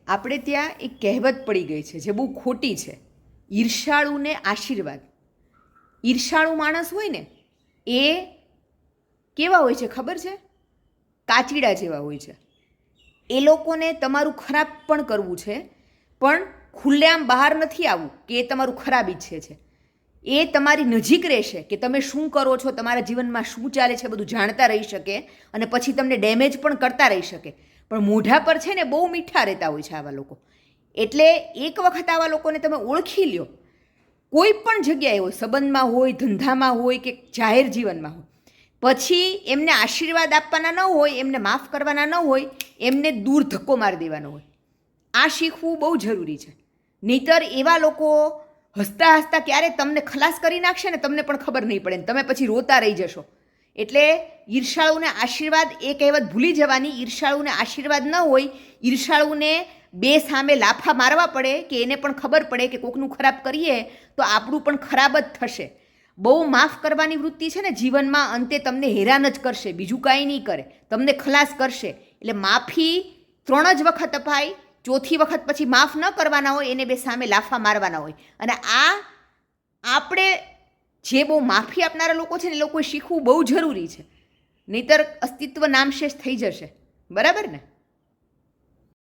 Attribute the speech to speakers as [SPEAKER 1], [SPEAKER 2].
[SPEAKER 1] આપણે ત્યાં એક કહેવત પડી ગઈ છે જે બહુ ખોટી છે. ઈર્ષાળુને આશીર્વાદ. ઈર્ષાળુ માણસ હોય ને એ કેવા હોય છે ખબર છે? કાચીડા જેવા હોય છે. એ લોકોને તમારું ખરાબ પણ કરવું છે, પણ ખુલ્લેઆમ બહાર નથી આવવું કે એ તમારું ખરાબ ઈચ્છે છે. એ તમારી નજીક રહેશે કે તમે શું કરો છો, તમારા જીવનમાં શું ચાલે છે બધું જાણતા રહી શકે અને પછી તમને ડેમેજ પણ કરતા રહી શકે. પણ મોઢા પર છે ને બહુ મીઠા રહેતા હોય છે આવા લોકો. એટલે એક વખત આવા લોકોને તમે ઓળખી લ્યો, કોઈ પણ જગ્યાએ હોય, સંબંધમાં હોય, ધંધામાં હોય કે જાહેર જીવનમાં હોય, પછી એમને આશીર્વાદ આપવાના ન હોય, એમને માફ કરવાના ન હોય, એમને દૂર ધક્કો મારી દેવાનો હોય. આ શીખવું બહુ જરૂરી છે. નહીંતર એવા લોકો હસતા હસતા ક્યારે તમને ખલાસ કરી નાખશે ને તમને પણ ખબર નહીં પડે ને તમે પછી રોતા રહી જશો. એટલે ઈર્ષાળુને આશીર્વાદ એ કહેવત ભૂલી જવાની. ઈર્ષાળુને આશીર્વાદ ન હોય, ઈર્ષાળુને બે સામે લાફા મારવા પડે કે એને પણ ખબર પડે કે કોકનું ખરાબ કરીએ તો આપણું પણ ખરાબ જ થશે. બહુ માફ કરવાની વૃત્તિ છે ને જીવનમાં અંતે તમને હેરાન જ કરશે, બીજું કાંઈ નહીં કરે, તમને ખલાસ કરશે. એટલે માફી 3 જ વખત અપાય, ચોથી વખત પછી માફ ન કરવાના હોય, એને બે સામે લાફા મારવાના હોય. અને આ આપણે જે બહુ માફી આપનારા લોકો છે ને એ લોકોએ શીખવું બહુ જરૂરી છે. નહીંતર અસ્તિત્વ નામશેષ થઈ જશે. બરાબર ને?